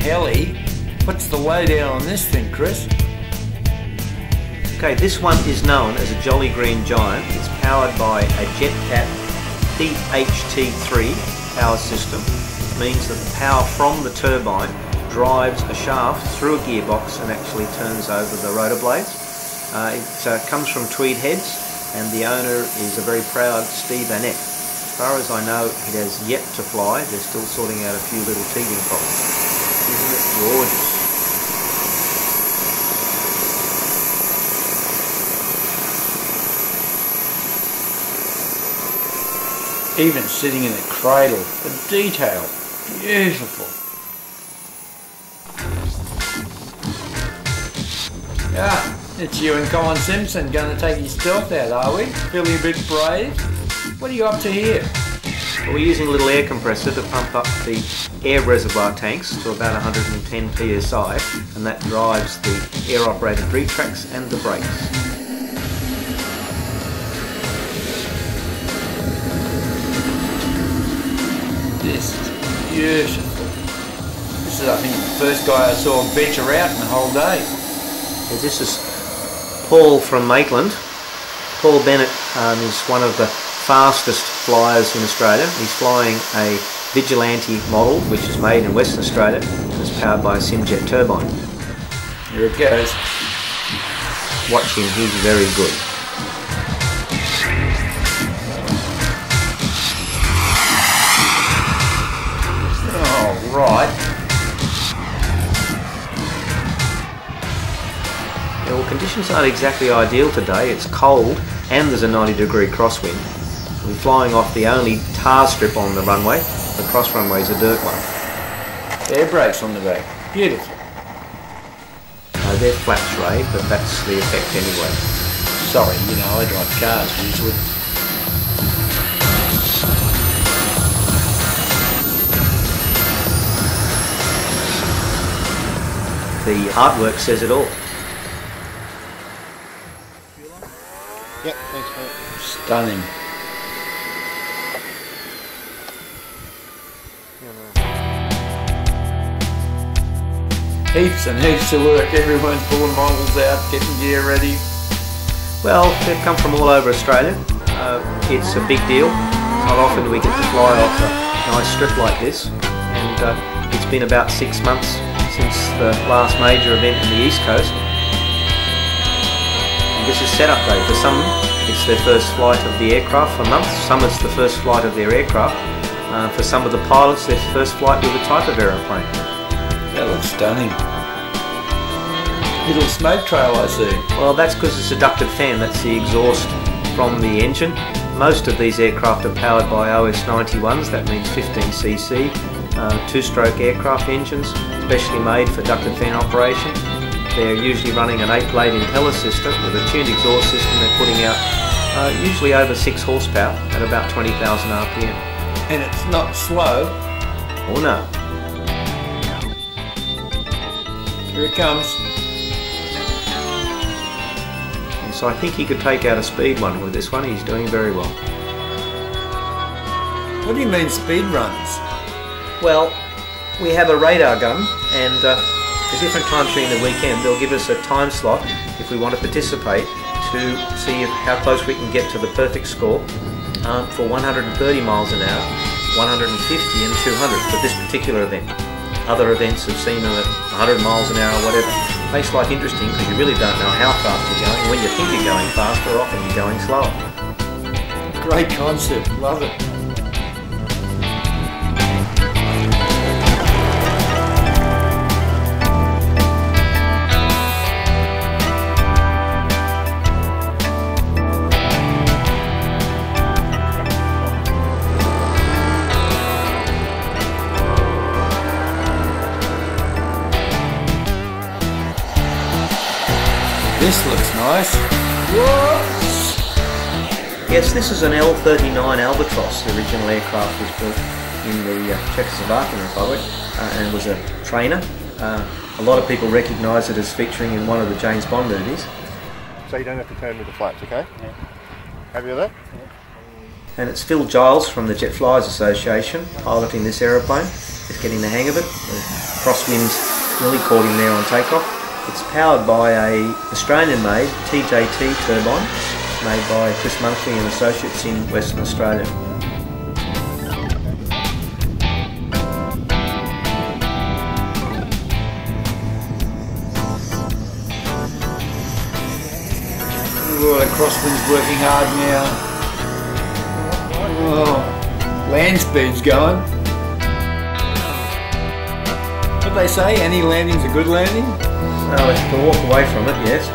heli. What's the lowdown on this thing, Chris? Okay, this one is known as a Jolly Green Giant. It's powered by a JetCat DHT3 power system. It means that the power from the turbine drives a shaft through a gearbox and actually turns over the rotor blades. It comes from Tweed Heads, and the owner is a very proud Steve Annette. As far as I know, it has yet to fly. They're still sorting out a few little teething problems. Isn't it gorgeous? Even sitting in the cradle, the detail, beautiful. Yeah, it's you and Colin Simpson going to take his stealth out, are we? Feeling a bit brave? What are you up to here? Well, we're using a little air compressor to pump up the air reservoir tanks to about 110 psi, and that drives the air-operated retracts and the brakes. This is beautiful. This is, I think, the first guy I saw venture out in the whole day. Yeah, this is Paul from Maitland. Paul Bennett is one of the fastest flyers in Australia. He's flying a Vigilante model, which is made in Western Australia and is powered by a Simjet turbine. Here it goes. Watch him, he's very good. Right. Yeah, well, conditions aren't exactly ideal today. It's cold and there's a 90-degree crosswind. We're flying off the only tar strip on the runway. The cross runway is a dirt one. Air brakes on the back. Beautiful. They're flaps, Ray, but that's the effect anyway. Sorry, you know, I drive cars usually. The artwork says it all. Yep, thanks mate. Stunning. Heaps and heaps of work. Everyone's pulling models out, getting gear ready. Well, they've come from all over Australia. It's a big deal. Not often do we get to fly off a nice strip like this. And it's been about 6 months since the last major event in the East Coast. And this is setup day. For some, it's their first flight of the aircraft for months. Some it's the first flight of their aircraft. For some of the pilots, their first flight with a type of aeroplane. That looks stunning. Little smoke trail I see. Well, that's because it's a ducted fan. That's the exhaust from the engine. Most of these aircraft are powered by OS91s. That means 15cc. Two-stroke aircraft engines, specially made for ducted fan operation. They're usually running an 8-blade impeller system with a tuned exhaust system. They're putting out usually over 6 horsepower at about 20,000 RPM. And it's not slow. Oh no. Here it comes. And so I think he could take out a speed one with this one. He's doing very well. What do you mean speed runs? Well, we have a radar gun, and at different times during the weekend they'll give us a time slot if we want to participate to see how close we can get to the perfect score for 130 miles an hour, 150 and 200 for this particular event. Other events have seen them at 100 miles an hour or whatever. Makes life interesting because you really don't know how fast you're going. When you think you're going faster, often you're going slower. Great concept, love it. This looks nice. Whoa. Yes, this is an L-39 Albatross. The original aircraft was built in the Czechoslovakian Republic and was a trainer. A lot of people recognise it as featuring in one of the James Bond movies. So you don't have to turn with the flaps, okay? Yeah. Happy with that? Yeah. And it's Phil Giles from the Jet Flyers Association piloting this aeroplane. Just getting the hang of it. crosswinds nearly caught him there on takeoff. It's powered by a Australian-made TJT turbine made by Chris Monkley and Associates in Western Australia. Oh, the crosswind's working hard now. Oh, land speed's going. What they say, any landing's a good landing? Oh, if you can walk away from it, yes.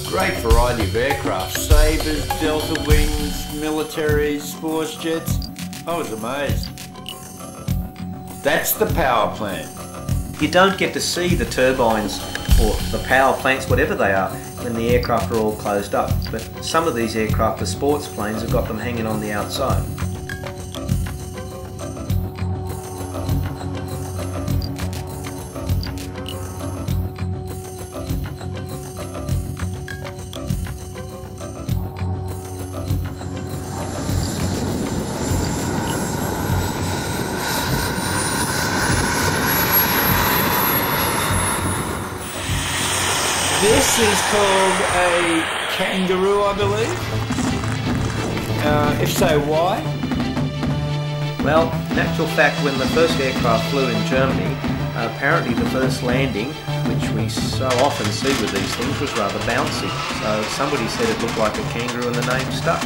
Great variety of aircraft. Sabres, Delta Wings, militaries, sports jets. I was amazed. That's the power plant. You don't get to see the turbines or the power plants, whatever they are, when the aircraft are all closed up. But some of these aircraft, the sports planes, have got them hanging on the outside. This is called a kangaroo, I believe. If so, why? Well, in actual fact, when the first aircraft flew in Germany, apparently the first landing, which we so often see with these things, was rather bouncy. So somebody said it looked like a kangaroo and the name stuck.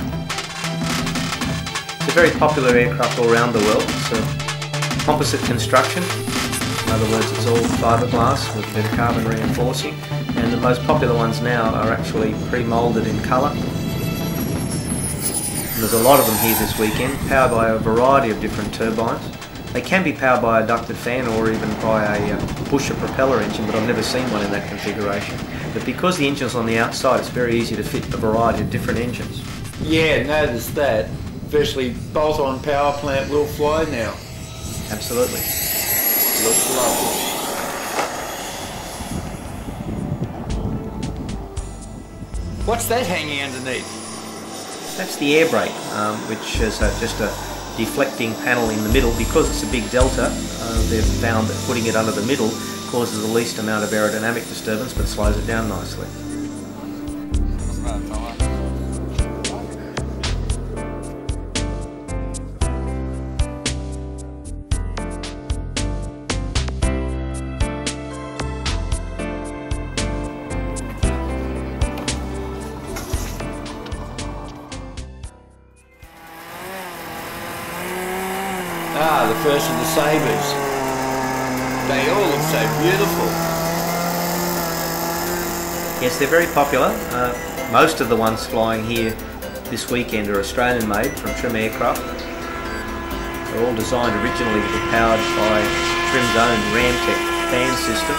It's a very popular aircraft all around the world. It's a composite construction. In other words, it's all fiberglass with a bit of carbon reinforcing. And the most popular ones now are actually pre-moulded in colour. There's a lot of them here this weekend, powered by a variety of different turbines. They can be powered by a ducted fan or even by a pusher propeller engine, but I've never seen one in that configuration. But because the engine's on the outside, it's very easy to fit a variety of different engines. Yeah, noticed that. Virtually bolt-on power plant will fly now. Absolutely. Looks lovely. What's that hanging underneath? That's the air brake, which is just a deflecting panel in the middle. Because it's a big delta, they've found that putting it under the middle causes the least amount of aerodynamic disturbance but slows it down nicely. Ah, the first of the Sabres. They all look so beautiful. Yes, they're very popular. Most of the ones flying here this weekend are Australian made from Trim Aircraft. They're all designed originally to be powered by Trim's own Ramtech fan system,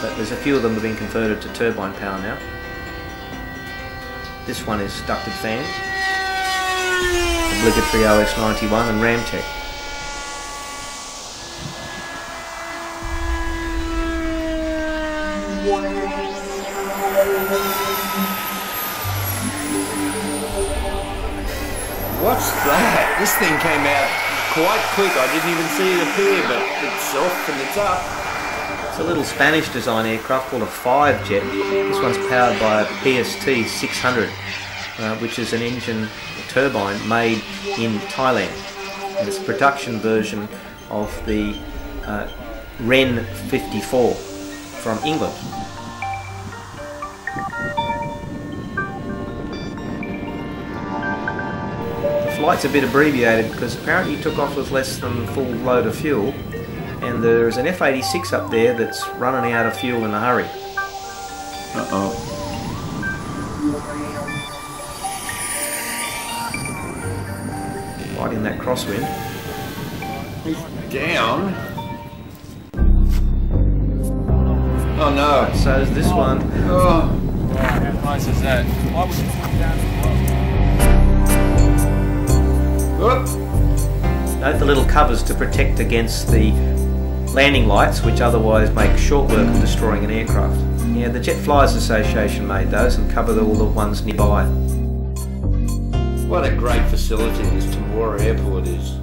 but there's a few of them that have been converted to turbine power now. This one is ducted fan, obligatory OS91 and Ramtech. What's that? This thing came out quite quick. I didn't even see it appear, but it's off and it's up. It's a little Spanish design aircraft called a 5-jet. This one's powered by a PST 600, which is an engine, a turbine made in Thailand. And it's a production version of the Ren 54 from England. The flight's a bit abbreviated because apparently it took off with less than full load of fuel, and there's an F-86 up there that's running out of fuel in a hurry. Uh-oh. Right in that crosswind. He's down. Oh no. So is this one. Oh. How nice is that? Why would it come down as well? Whoop. Note the little covers to protect against the landing lights, which otherwise make short work of destroying an aircraft. Yeah, the Jet Flyers Association made those and covered all the ones nearby. What a great facility this Temora airport is.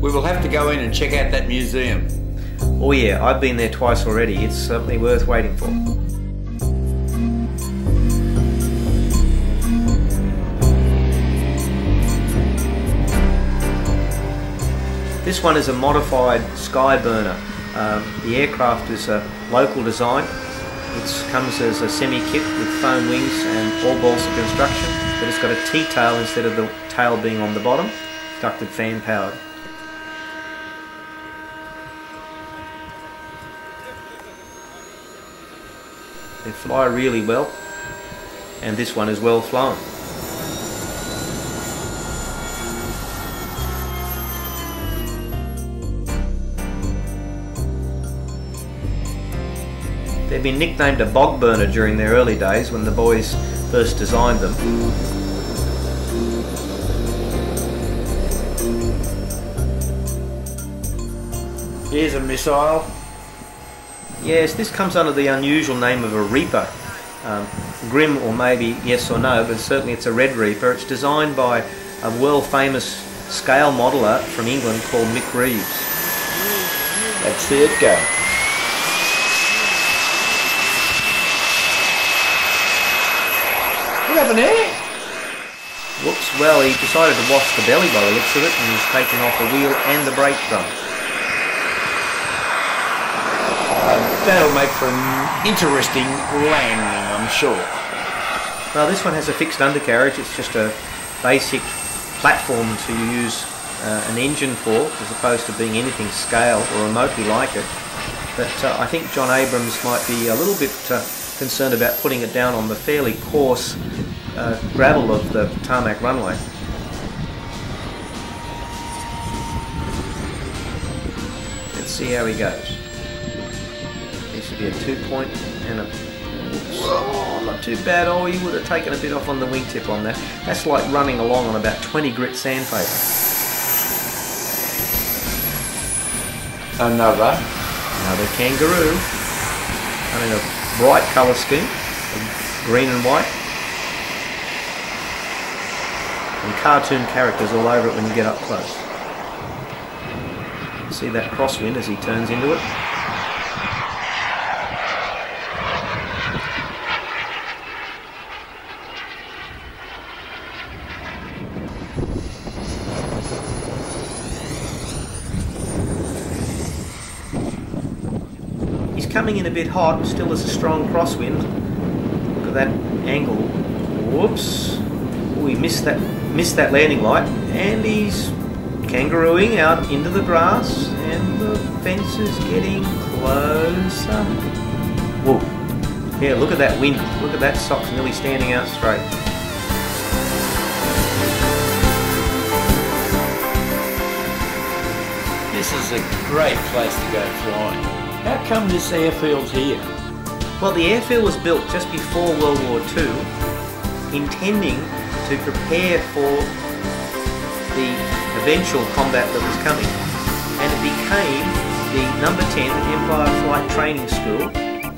We will have to go in and check out that museum. Oh yeah, I've been there twice already. It's certainly worth waiting for. This one is a modified Skyburner. The aircraft is a local design. It comes as a semi-kit with foam wings and all balls of construction, but it's got a T-tail instead of the tail being on the bottom, ducted fan powered. They fly really well, and this one is well flown. They've been nicknamed a bog burner during their early days when the boys first designed them. Here's a missile. Yes, this comes under the unusual name of a Reaper. Grim or maybe yes or no, but certainly it's a Red Reaper. It's designed by a world famous scale modeller from England called Mick Reeves. Let's see it go. What happened here? Whoops, well he decided to wash the belly by the looks of it and he's taken off the wheel and the brake drum. That'll make for an interesting landing, I'm sure. Well, this one has a fixed undercarriage. It's just a basic platform to use an engine for, as opposed to being anything scale or remotely like it. But I think John Abrams might be a little bit concerned about putting it down on the fairly coarse gravel of the tarmac runway. Let's see how he goes. There should be a 2-point and a... Oh, not too bad. Oh, you would have taken a bit off on the wingtip on that. That's like running along on about 20 grit sandpaper. Another kangaroo. And in a bright colour scheme, of green and white. And cartoon characters all over it when you get up close. See that crosswind as he turns into it? He's coming in a bit hot, still there's a strong crosswind. Look at that angle. Whoops. Oh, he missed that landing light, and he's kangarooing out into the grass, and the fence is getting closer. Whoa. Yeah, look at that wind. Look at that sock's nearly standing out straight. This is a great place to go flying. How come this airfield's here? Well, the airfield was built just before World War II, intending to prepare for the eventual combat that was coming. And it became the number 10 Empire Flight Training School,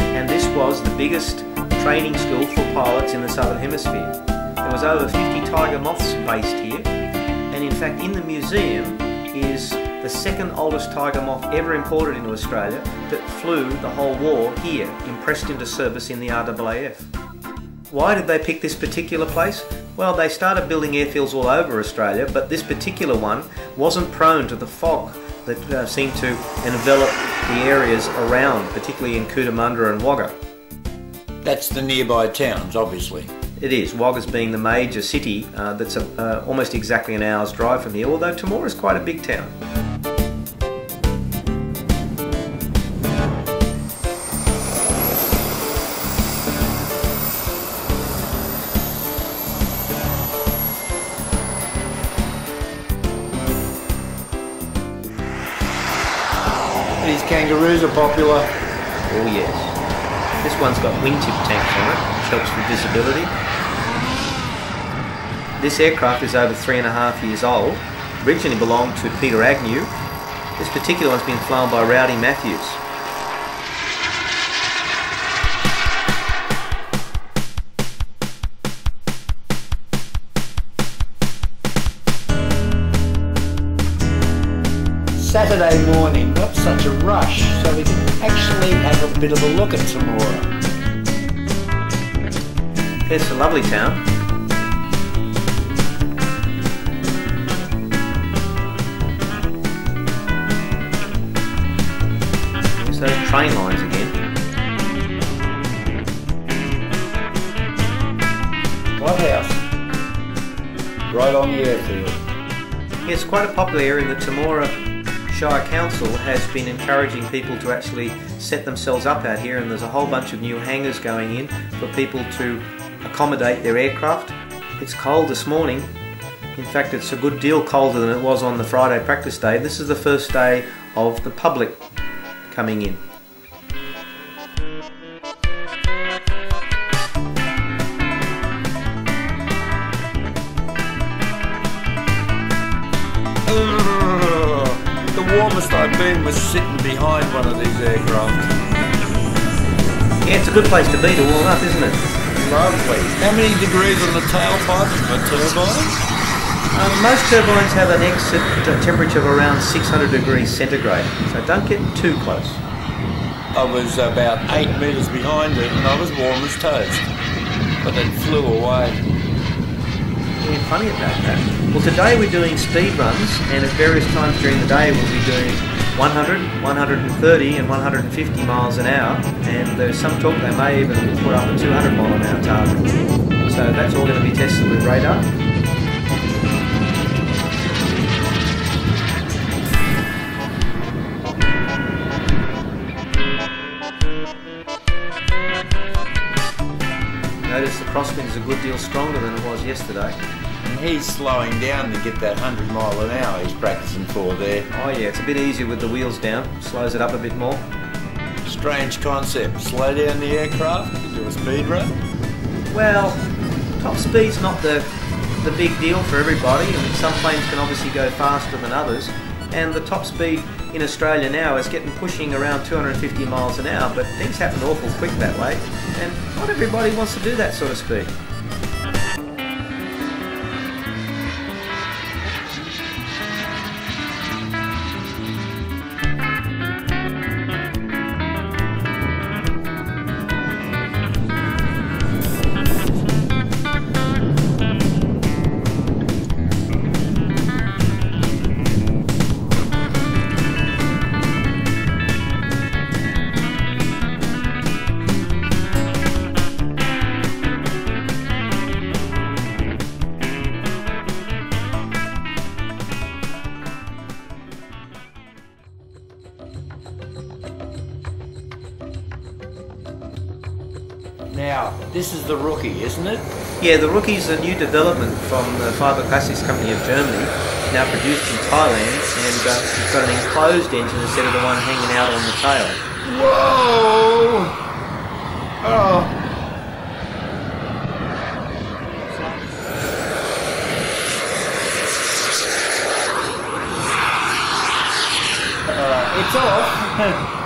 and this was the biggest training school for pilots in the Southern Hemisphere. There was over 50 Tiger Moths based here, and in fact in the museum is the second oldest Tiger Moth ever imported into Australia that flew the whole war here, impressed into service in the RAAF. Why did they pick this particular place? Well, they started building airfields all over Australia, but this particular one wasn't prone to the fog that seemed to envelop the areas around, particularly in Cootamundra and Wagga. That's the nearby towns, obviously. It is, Wagga's being the major city that's almost exactly an hour's drive from here, although Temora is quite a big town. These kangaroos are popular. Oh yes. This one's got wingtip tanks on it, which helps with visibility. This aircraft is over 3.5 years old. Originally belonged to Peter Agnew, This particular one's been flown by Rowdy Matthews. Saturday morning, not such a rush, so we can actually have a bit of a look at Temora. It's a lovely town. There's those train lines again. What house? Right on the airfield. Yeah, it's quite a popular area in the Temora Shire Council has been encouraging people to actually set themselves up out here, and there's a whole bunch of new hangars going in for people to accommodate their aircraft. It's cold this morning. In fact, it's a good deal colder than it was on the Friday practice day. This is the first day of the public coming in. The warmest I've been was sitting behind one of these aircraft. Yeah, it's a good place to be to warm up, isn't it? Lovely. How many degrees on the tailpipe of a turbine? Most turbines have an exit temperature of around 600 degrees centigrade, so don't get too close. I was about 8 metres behind it and I was warm as toast. But it flew away. Yeah, funny about that. Well, today we're doing speed runs, and at various times during the day we'll be doing 100, 130 and 150 miles an hour, and there's some talk they may even put up a 200 mile an hour target. So that's all going to be tested with radar. Notice the crosswind's a good deal stronger than it was yesterday. And he's slowing down to get that 100 mile an hour he's practicing for there. Oh yeah, it's a bit easier with the wheels down, slows it up a bit more. Strange concept, slow down the aircraft, do a speed run. Well, top speed's not the big deal for everybody. I mean, some planes can obviously go faster than others, and the top speed in Australia now is getting pushing around 250 miles an hour, but things happen awful quick that way, and not everybody wants to do that sort of speed. Now, this is the Rookie, isn't it? Yeah, the Rookie's a new development from the Fiber Plastics Company of Germany, now produced in Thailand, and it's got an enclosed engine instead of the one hanging out on the tail. Whoa! Oh. It's off.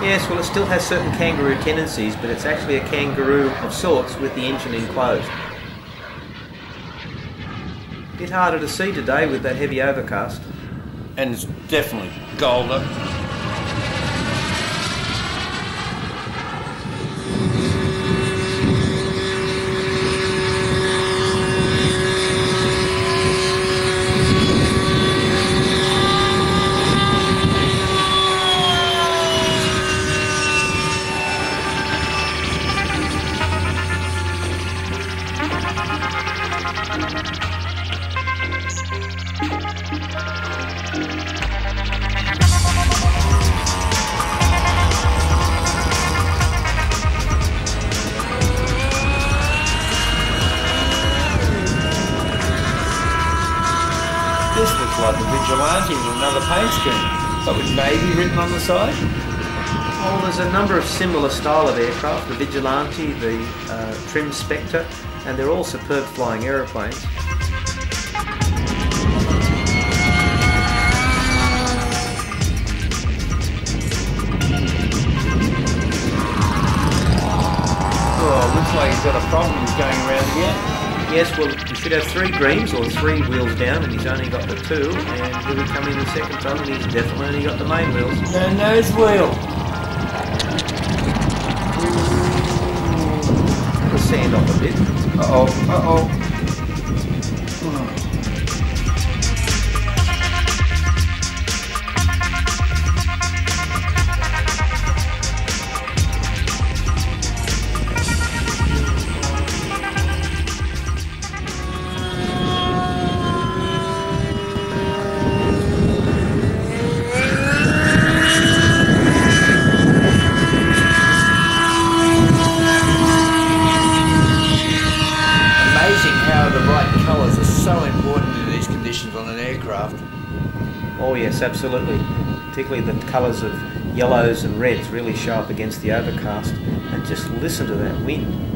Yes, well, it still has certain kangaroo tendencies, but it's actually a kangaroo of sorts with the engine enclosed. A bit harder to see today with that heavy overcast. And it's definitely colder. This looks like the Vigilante with another paint scheme, but with Navy written on the side. Well, there's a number of similar style of aircraft, the Vigilante, the Trim Spectre, and they're all superb flying aeroplanes. Oh, looks like he's got a problem. He's going around again. Yes, well, you should have 3 greens or 3 wheels down, and he's only got the 2. And here we come in the second time, and he's definitely only got the main wheels. And nose wheel. The sand off a bit. Uh-oh. Oh yes, absolutely. Particularly the colours of yellows and reds really show up against the overcast. And just listen to that wind.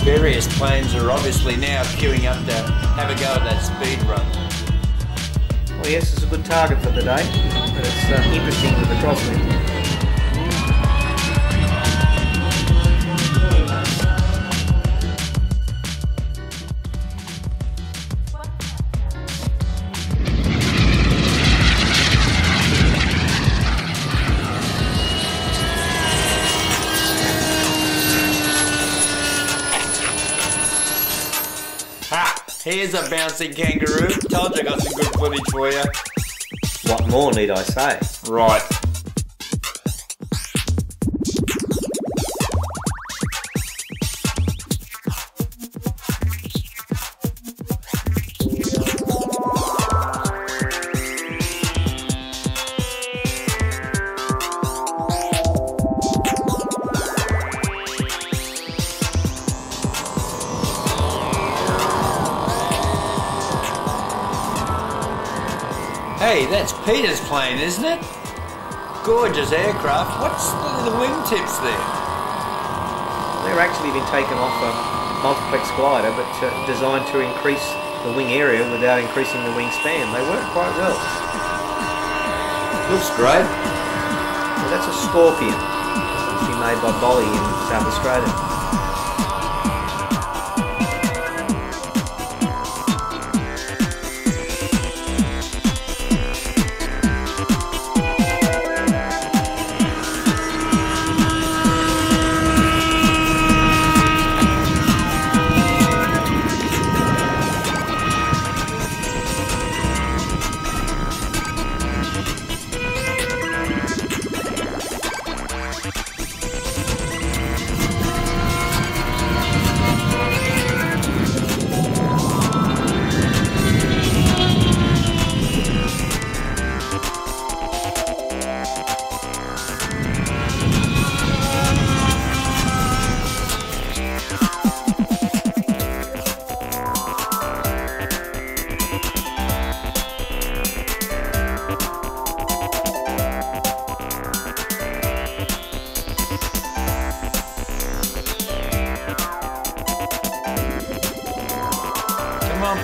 Various planes are obviously now queuing up to have a go at that speed run. Well yes, it's a good target for the day, but it's interesting with the crosswind. Here's a bouncing kangaroo. Told you I got some good footage for you. What more need I say? Right. Hey, that's Peter's plane, isn't it? Gorgeous aircraft. What's the wingtips there? They're actually been taken off a multiplex glider, but designed to increase the wing area without increasing the wingspan. They work quite well. Looks great. Well, that's a Scorpion. It's been made by Bolly in South Australia.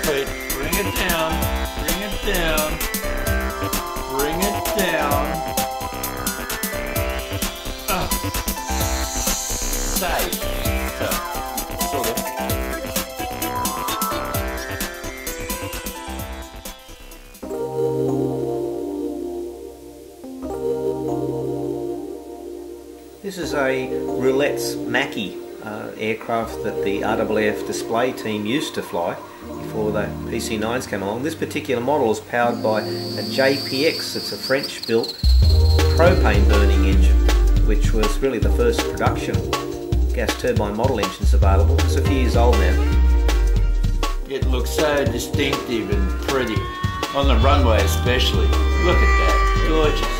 Pete. Bring it down. Bring it down. Bring it down. Safe. Sort of. This is a Roulette's Mackie aircraft that the RAAF display team used to fly before the PC-9s came along. This particular model is powered by a JPX. It's a French-built propane burning engine, which was really the first production gas turbine model engines available. It's a few years old now. It looks so distinctive and pretty, on the runway especially. Look at that, gorgeous.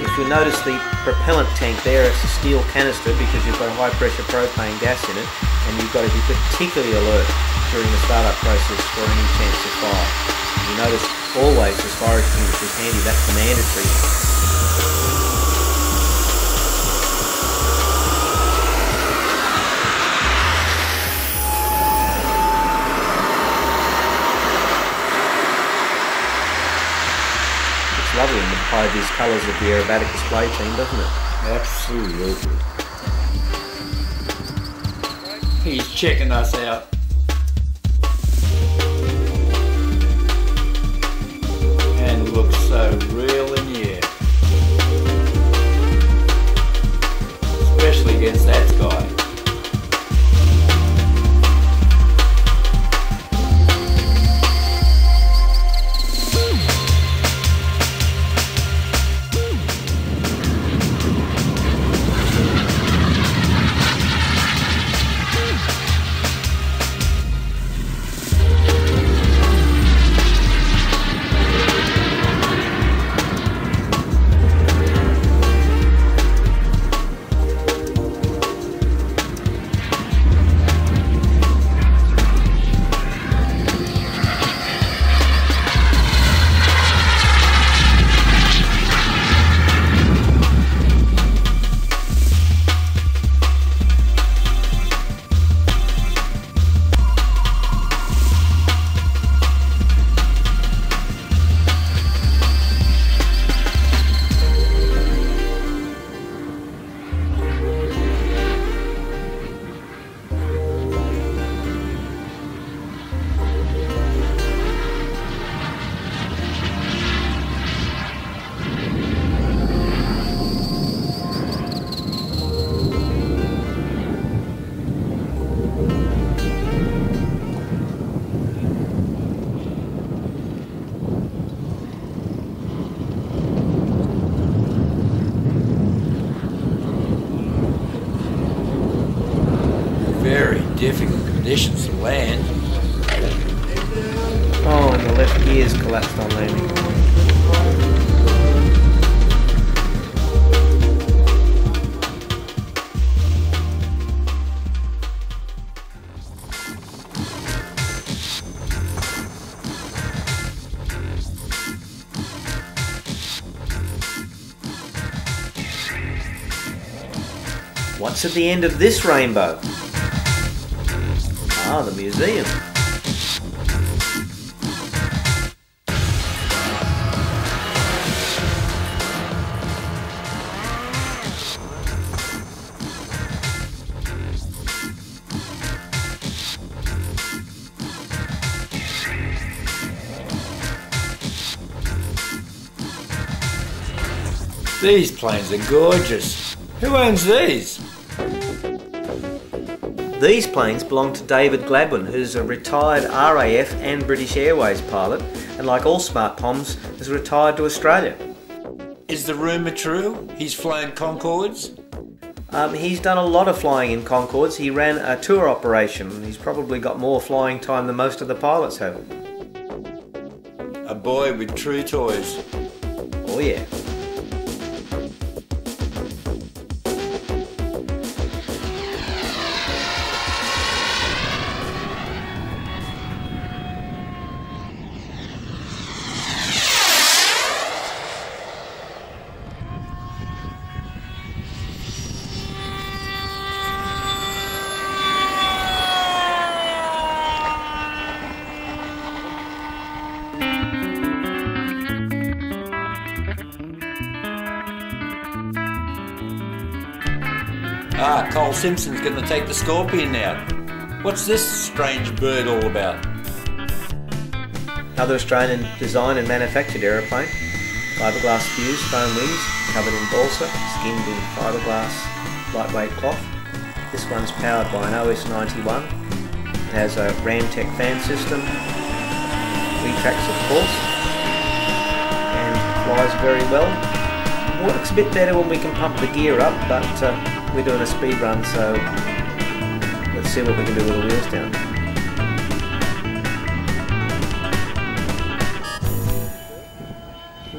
If you notice the propellant tank there, it's a steel canister because you've got high pressure propane gas in it, and you've got to be particularly alert during the startup process for any chance of fire. You notice always the fire extinguisher is handy, that's mandatory. It's lovely in the high-vis colours of the aerobatic display team, doesn't it? Absolutely. He's checking us out. And looks so real in the air. Especially against that sky. Very difficult conditions to land. Oh, and the left gear's collapsed on landing. What's at the end of this rainbow? Ah, the museum. These planes are gorgeous. Who owns these? These planes belong to David Gladwin, who's a retired RAF and British Airways pilot, and like all smart Poms, has retired to Australia. Is the rumour true? He's flown Concords? He's done a lot of flying in Concords. He ran a tour operation, and he's probably got more flying time than most of the pilots have. A boy with true toys. Oh yeah. old Simpson's going to take the Scorpion out. What's this strange bird all about? Another Australian designed and manufactured aeroplane. Fiberglass fuse, foam wings, covered in balsa, skinned in fiberglass, lightweight cloth. This one's powered by an OS91. It has a Ramtech fan system, retracts of course, and flies very well. Works a bit better when we can pump the gear up, but we're doing a speed run, so let's see what we can do with the wheels down.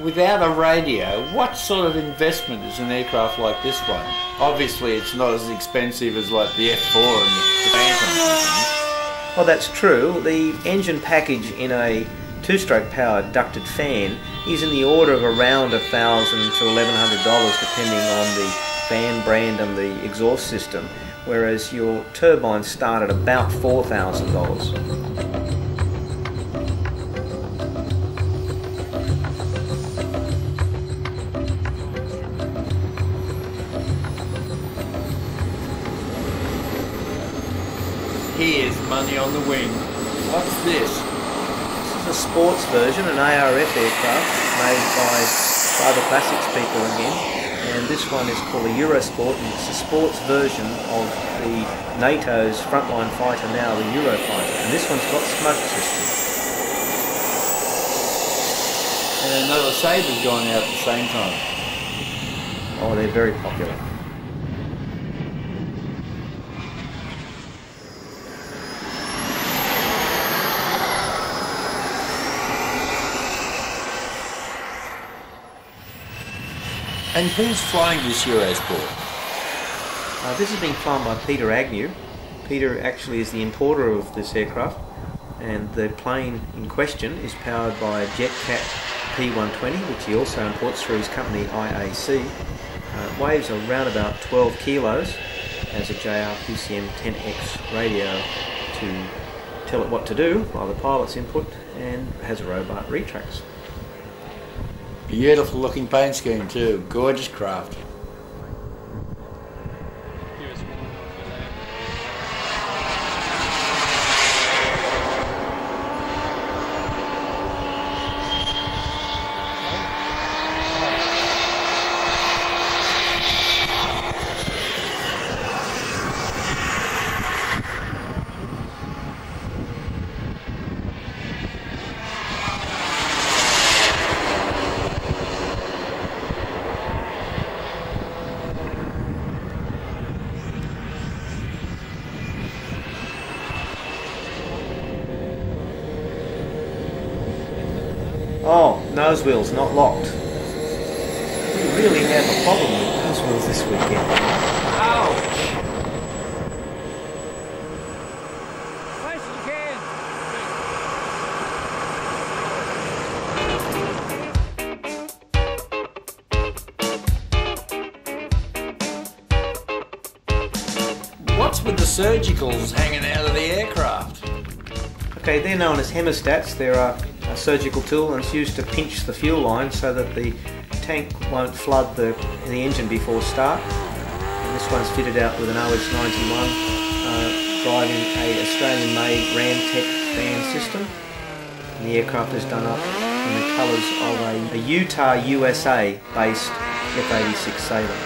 Without a radio, what sort of investment is an aircraft like this one? Obviously it's not as expensive as like the F4 and the Phantom. Well, that's true. The engine package in a two-stroke powered ducted fan is in the order of around $1,000 to $1,100 depending on the fan brand and the exhaust system, whereas your turbines start at about $4,000. Here's money on the wing. What's this? This is a sports version, an ARF aircraft made by Fiber Classics people again, and this one is called a Eurosport, and it's a sports version of the NATO's frontline fighter now, the Eurofighter, and this one's got smoke system. And another Saber's gone out at the same time. Oh, they're very popular. And who's flying this Eurosport? This is being flown by Peter Agnew. Peter actually is the importer of this aircraft, and the plane in question is powered by a JetCat P120, which he also imports through his company IAC. It weighs around about 12 kilos, has a JR-PCM 10X radio to tell it what to do by the pilot's input, and has a robot retracts. Beautiful looking paint scheme too, gorgeous craft. Oh, nose wheels not locked. We really have a problem with nose wheels this weekend. Ouch! What's with the surgicals hanging out of the aircraft? Okay, they're known as hemostats. They're a surgical tool, and it's used to pinch the fuel line so that the tank won't flood the engine before start. And this one's fitted out with an OS91 driving a Australian-made Ramtech fan system. And the aircraft is done up in the colours of a Utah, USA-based F-86 Sabre.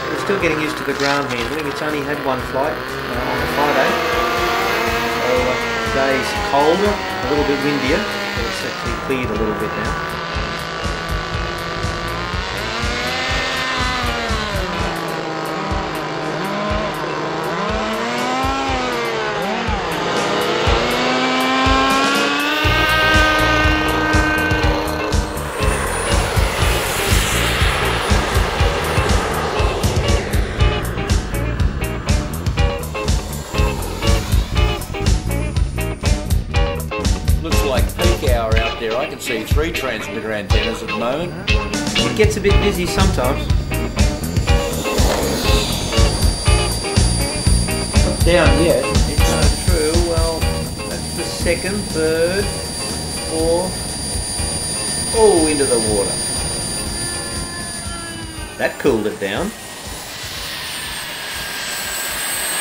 We're still getting used to the ground handling. It's only had one flight on a Friday. So today's colder, a little bit windier, but it's actually cleared a little bit now. I can see 3 transmitter antennas at the moment. It gets a bit busy sometimes. Not down yet. It's not true. Well, that's the second, third, fourth. Oh, into the water. That cooled it down.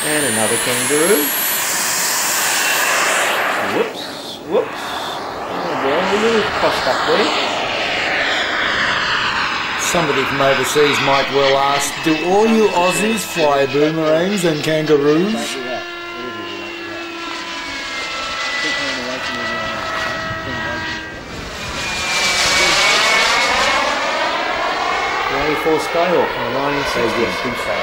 And another kangaroo. Whoops, whoops. Oh, they're a little crossed up there. Somebody from overseas might well ask, do all you Aussies fly boomerangs and kangaroos? For Skyhawk on the 1960s. Yes, think so.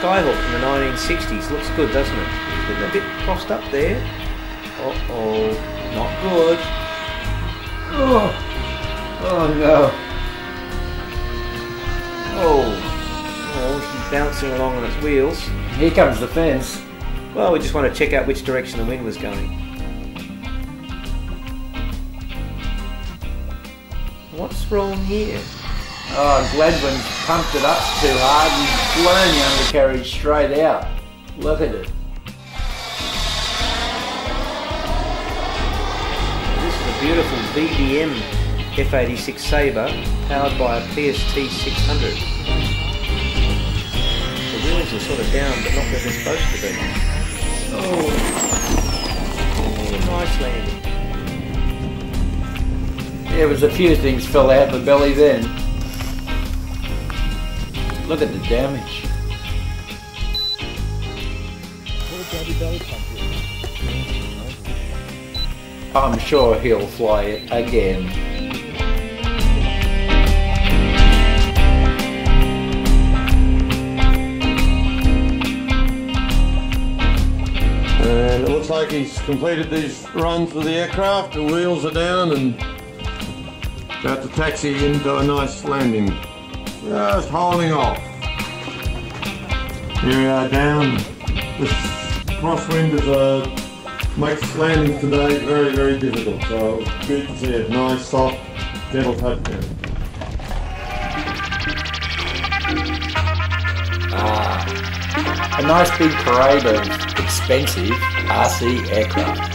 Skyhawk from the 1960s looks good, doesn't it? It's a bit crossed up there. Uh-oh, not good. Oh no. Oh, she's bouncing along on its wheels. Here comes the fence. Well, we just want to check out which direction the wind was going. What's wrong here? Oh, Gladwin's pumped it up too hard and blown the undercarriage straight out. Look at it. This is a beautiful BDM F86 Sabre powered by a PST 600. The wheels are sort of down but not where they're supposed to be. Oh, nice landing. There was a few things fell out the belly then. Look at the damage. I'm sure he'll fly it again. And it looks like he's completed these runs with the aircraft. The wheels are down and about to taxi into a nice landing. Just holding off. Here we are down. This crosswind makes landings today very, very difficult. So it's good to see a nice, soft, gentle touchdown. A nice big parade of expensive RC aircraft.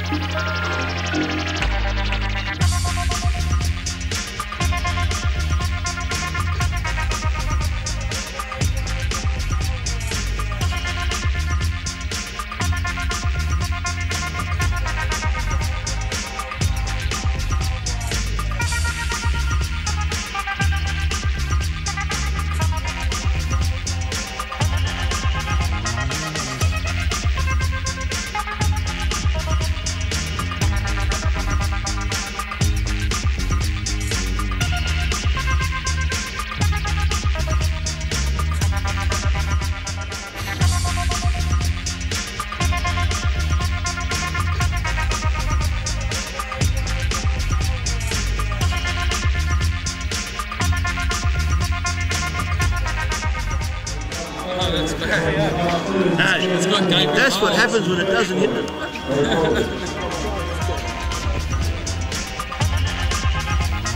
That's what happens when it doesn't hit them.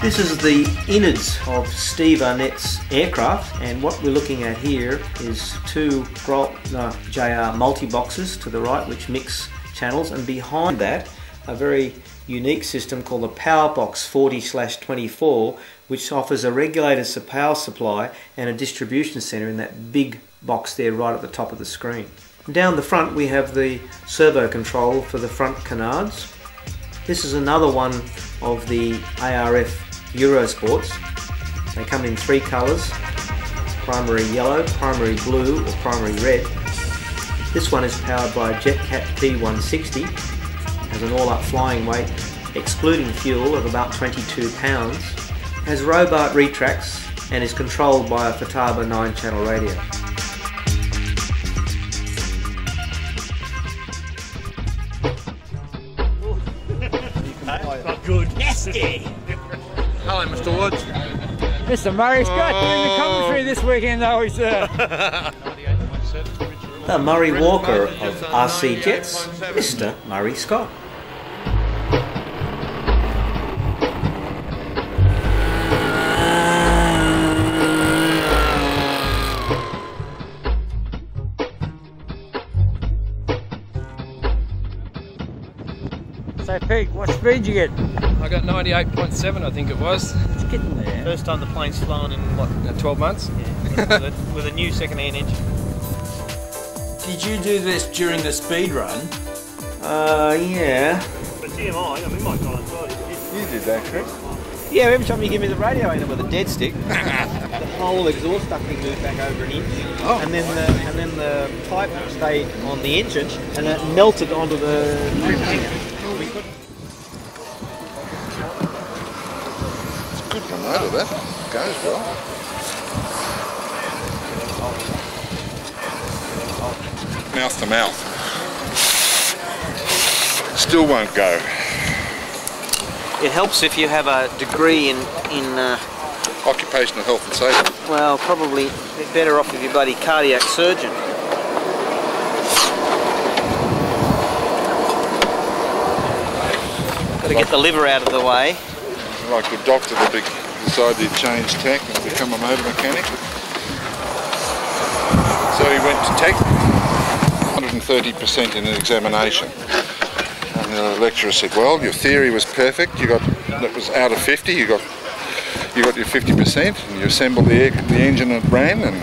This is the innards of Steve Arnett's aircraft, and what we're looking at here is two JR multi-boxes to the right which mix channels, and behind that a very unique system called the Powerbox 40/24, which offers a regulated power supply and a distribution center in that big box there right at the top of the screen. Down the front we have the servo control for the front canards. This is another one of the ARF Eurosports. They come in three colours: primary yellow, primary blue or primary red. This one is powered by a JetCat P160, has an all-up flying weight excluding fuel of about 22 pounds, has Robart retracts and is controlled by a Futaba 9-channel radio. good. Nasty. Hello, Mr. Woods. Mr. Murray Scott doing the commentary this weekend, though, sir. The Murray Walker of RC Jets, Mr. Murray Scott. So, Pete, what speed did you get? I got 98.7, I think it was. It's getting there. First time the plane's flown in what? 12 months. Yeah, with a new second-hand engine. Did you do this during the speed run? Yeah. But TMI, I mean, my God, You did that, Chris. yeah, every time you give me the radio in it with a dead stick, the whole exhaust ducting moved back over an inch, and then the pipe stayed on the engine, and it melted onto the trim hanger. We couldn't. It's a good promoter, that. Goes well. Mouth to mouth. Still won't go. It helps if you have a degree in Occupational health and safety. well, probably better off if you're bloody cardiac surgeon. Got to get the liver out of the way. Like the doctor that decided he'd change tack and become a motor mechanic. So he went to take 130% in an examination. And the lecturer said, well, your theory was perfect. That was out of 50. You got your 50%, and you assembled the engine and it ran, and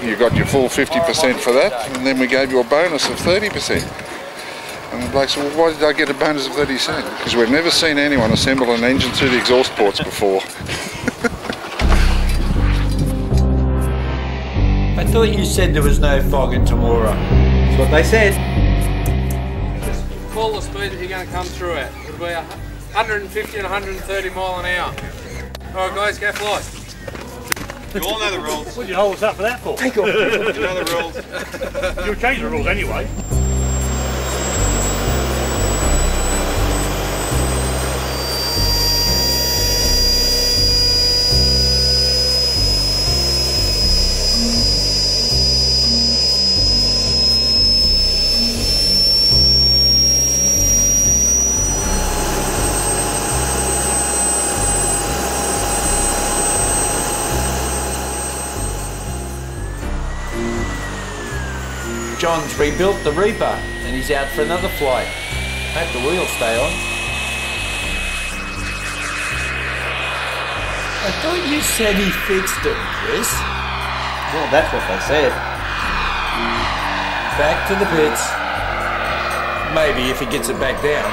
you got your full 50% for that, and then we gave you a bonus of 30%. And the bloke said, well, why did I get a bonus of 30%? Because we've never seen anyone assemble an engine through the exhaust ports before. I thought you said there was no fog in Temora. That's what they said. Just call the speed that you're going to come through at. It'll be 150 and 130 mile an hour. Alright guys, go fly. You all know the rules. What did you hold us up for that for? You know the rules. You'll change the rules anyway. John's rebuilt the Reaper and he's out for another flight. Hope the wheels stay on. I thought you said he fixed it, Chris. Well, that's what they said. Back to the pits. Maybe if he gets it back down.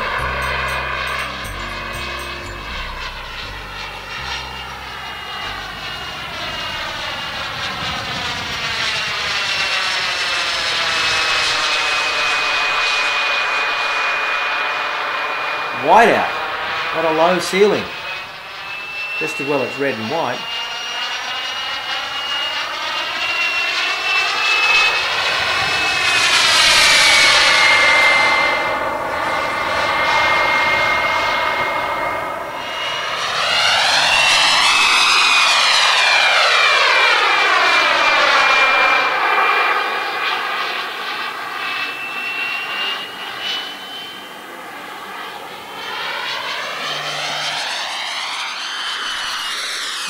Whiteout. What a low ceiling. Just as well it's red and white.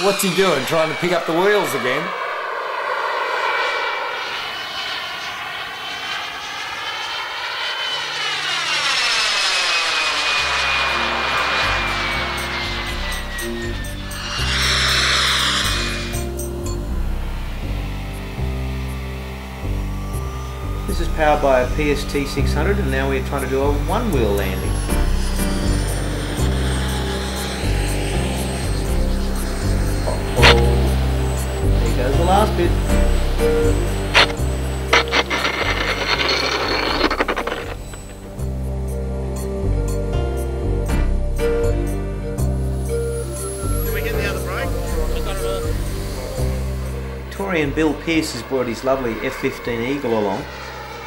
What's he doing? Trying to pick up the wheels again? This is powered by a PST 600 and now we're trying to do a one-wheel landing. There goes the last bit. Did we get the other brake? I got it all. Victorian Bill Pearce has brought his lovely F-15 Eagle along.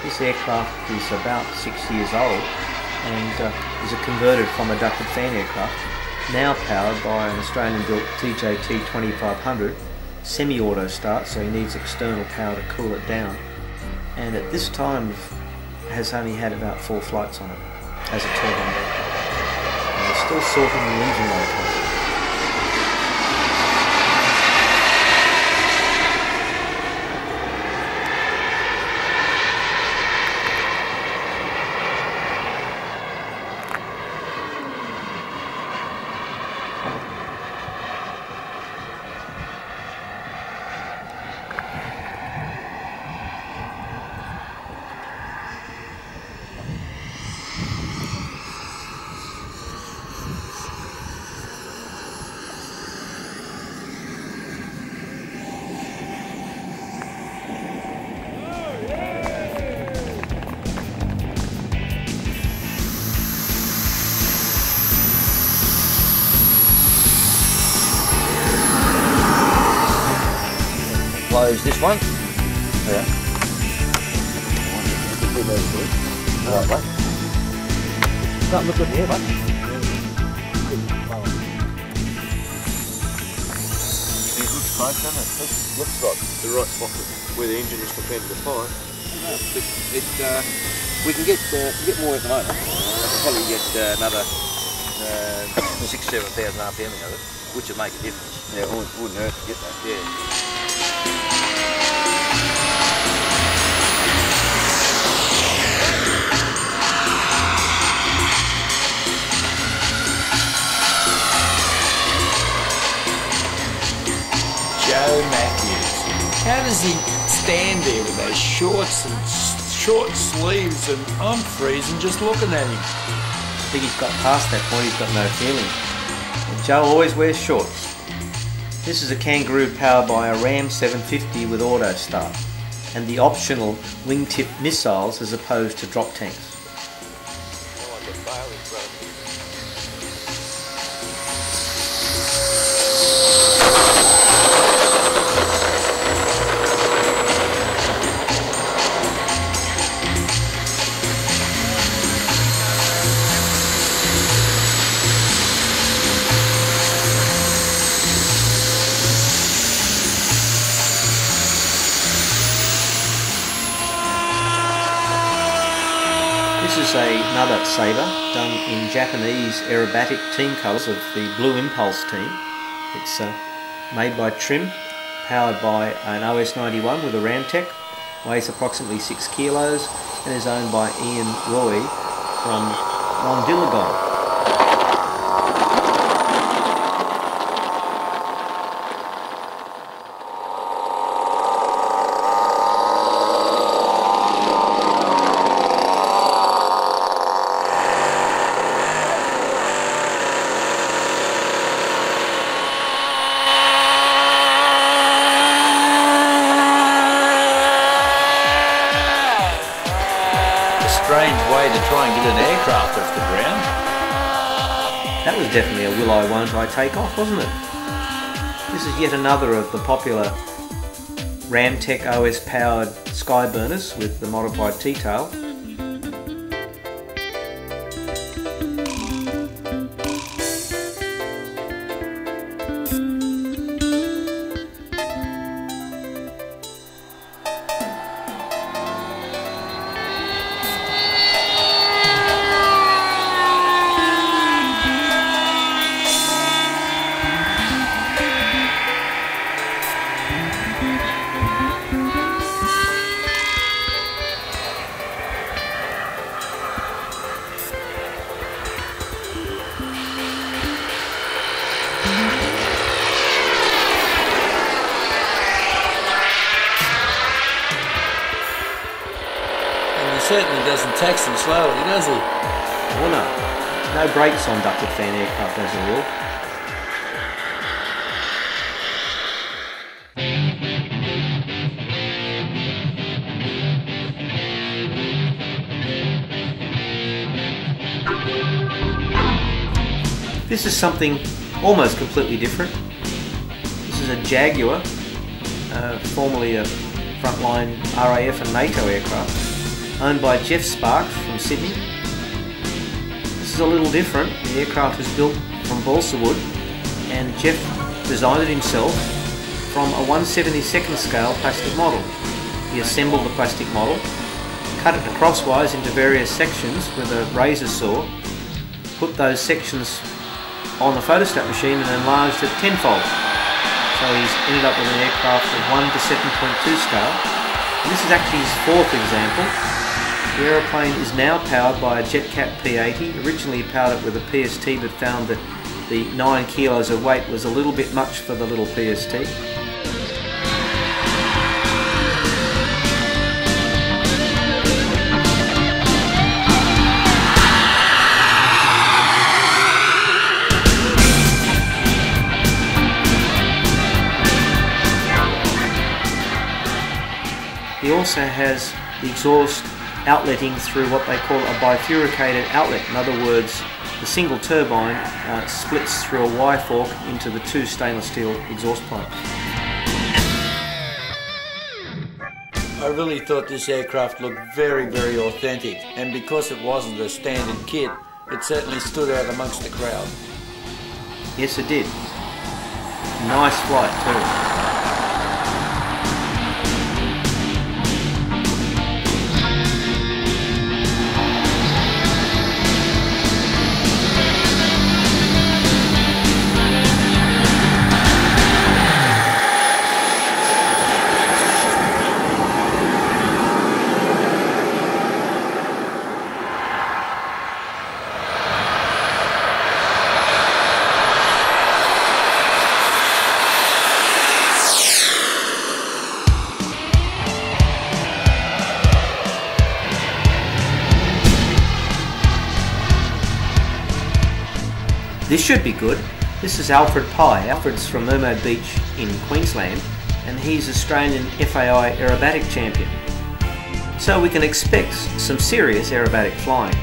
This aircraft is about 6 years old and is a converted from a ducted fan aircraft, now powered by an Australian-built TJT 2500 semi-auto start, so he needs external power to cool it down. And at this time has only had about 4 flights on it as a turbine. And they're still sorting the engine location. Close this one. Yeah. Right, mate. Don't look good here, mate. It looks close, doesn't it? It looks like the right spot where the engine is compared to the fire. We can get more at the moment. I can probably get another 6,000–7,000 RPM out of it, which would make a difference. Yeah, it wouldn't hurt to get that. Yeah. Joe Matthews. How does he stand there with those shorts and short sleeves, and I'm freezing just looking at him. I think he's got past that point, he's got no feeling. And Joe always wears shorts. This is a Kangaroo powered by a Ram 750 with auto start and the optional wingtip missiles as opposed to drop tanks. This is another Sabre done in Japanese aerobatic team colours of the Blue Impulse team. It's made by Trim, powered by an OS91 with a Ramtech, weighs approximately 6 kilos and is owned by Ian Roy from Longdilligon. Strange way to try and get an aircraft off the ground. That was definitely a will I won't I take off, wasn't it? This is yet another of the popular Ramtech OS powered Skyburners with the modified T-tail. Certainly doesn't tax him slowly, does he? Oh no. No brakes on ducted fan aircraft as a rule. This is something almost completely different. This is a Jaguar, formerly a frontline RAF and NATO aircraft, owned by Jeff Sparks from Sydney. This is a little different. The aircraft is built from balsa wood, and Jeff designed it himself from a 1/72nd scale plastic model. He assembled the plastic model, cut it crosswise into various sections with a razor saw, put those sections on the photostat machine and enlarged it tenfold. So he's ended up with an aircraft of 1 to 7.2 scale. And this is actually his fourth example. The aeroplane is now powered by a JetCat P80. Originally he powered it with a PST, but found that the 9 kilos of weight was a little bit much for the little PST. He also has the exhaust outletting through what they call a bifurcated outlet. In other words, the single turbine splits through a Y fork into the 2 stainless steel exhaust pipes. I really thought this aircraft looked very, very authentic, and because it wasn't a standard kit, it certainly stood out amongst the crowd. Yes, it did. Nice flight too. This should be good. This is Alfred Pye. Alfred's from Mermaid Beach in Queensland, and he's Australian FAI aerobatic champion. So we can expect some serious aerobatic flying.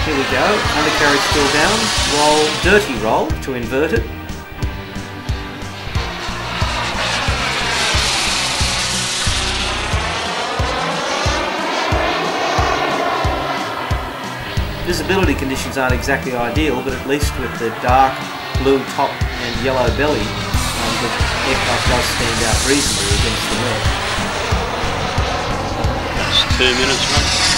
Here we go, undercarriage still down, roll, dirty roll to invert it. Visibility conditions aren't exactly ideal, but at least with the dark blue top and yellow belly, the aircraft does stand out reasonably against the red. That's 2 minutes, mate.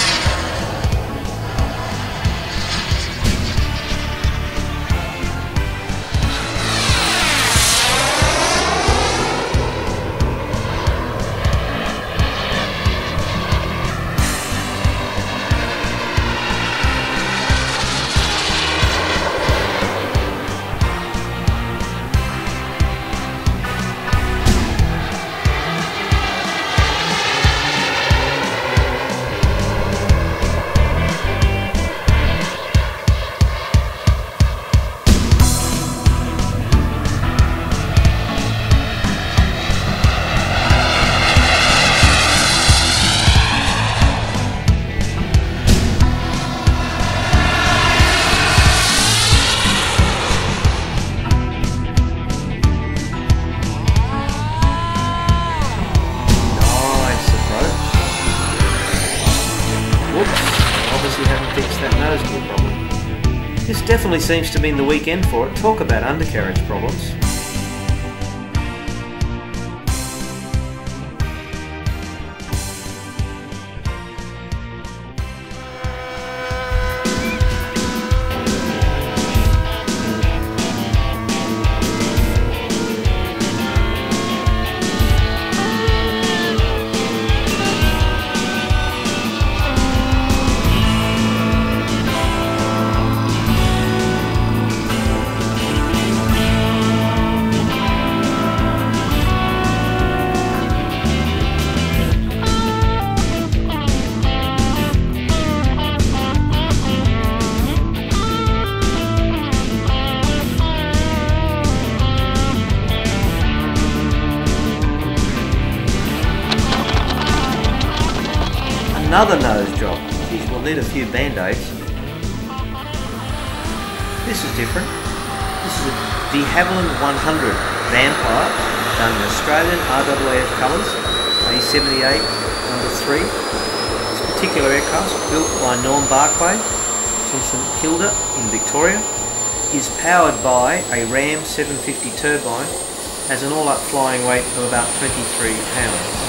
This definitely seems to be the weekend for it. Talk about undercarriage problems. Another nose job. Geez, we'll need a few band-aids. This is different. This is a de Havilland 100 Vampire, done in Australian RAAF colours. A78-3. This particular aircraft, built by Norm Barclay from St Kilda in Victoria, is powered by a Ram 750 turbine, has an all-up flying weight of about 23 pounds.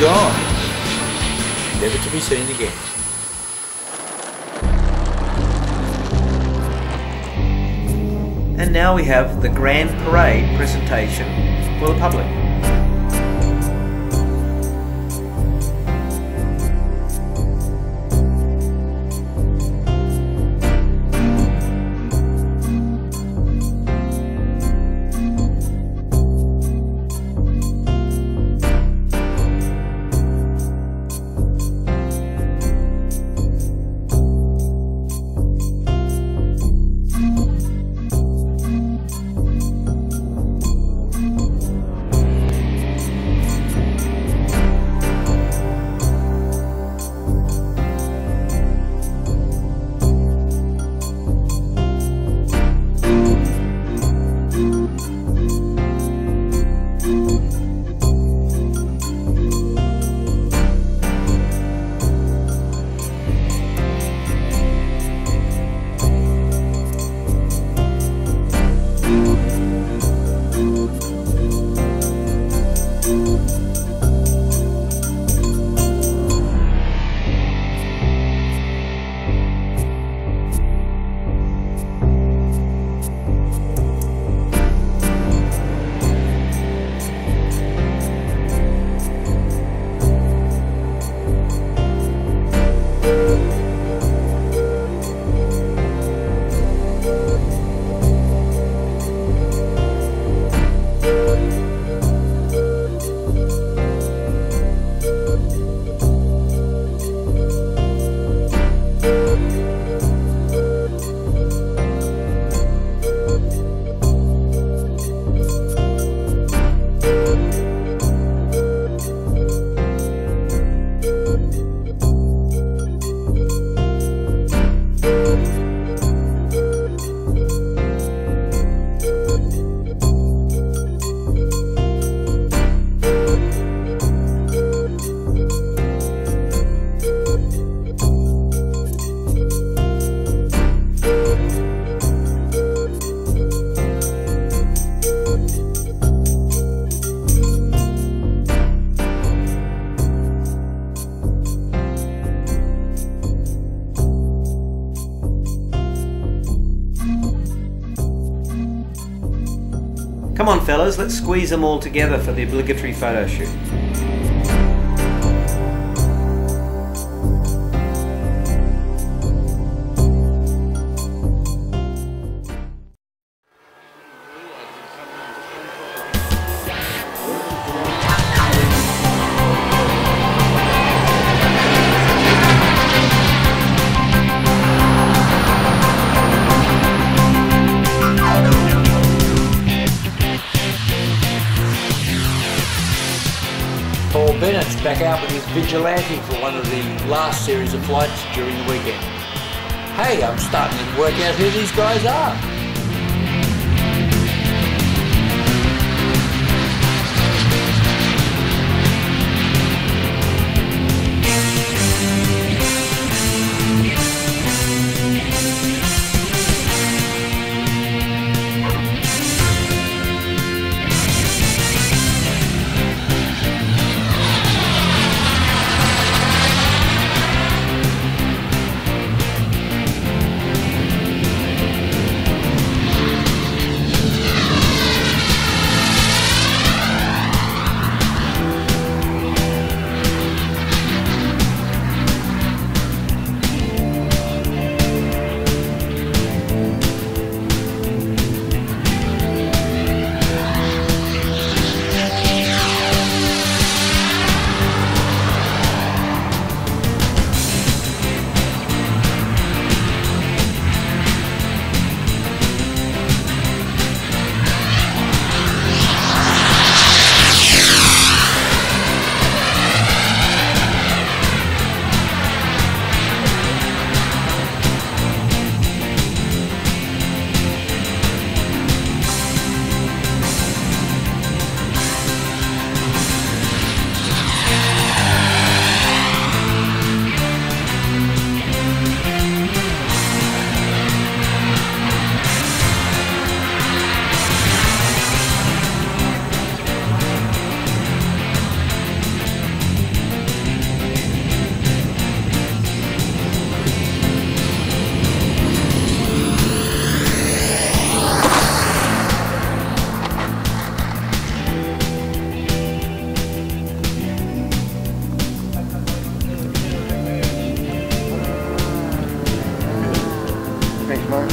Gone, never to be seen again. And now we have the Grand Parade presentation for the public. Come on fellas, let's squeeze them all together for the obligatory photo shoot. Bennett's back out with his Vigilante for one of the last series of flights during the weekend. Hey, I'm starting to work out who these guys are. mate.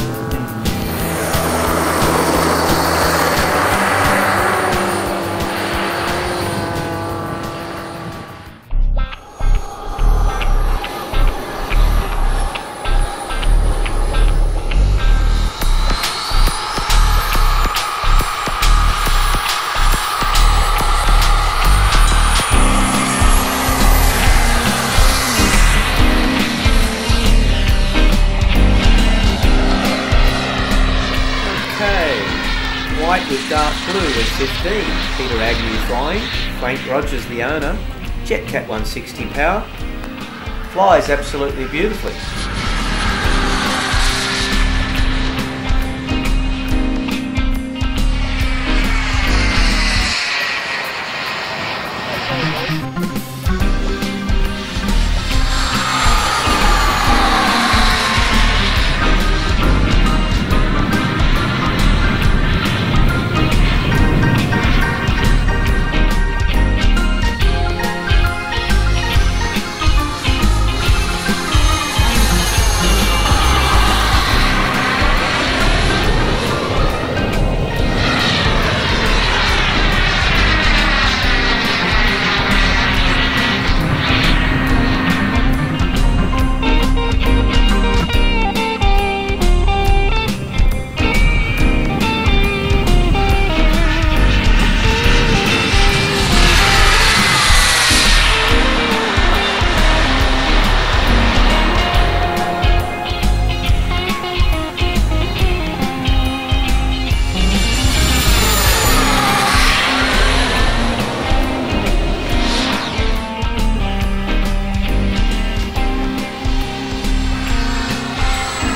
White with dark blue at 15, Peter Agnew flying, Frank Rogers the owner, Jetcat 160 power, flies absolutely beautifully.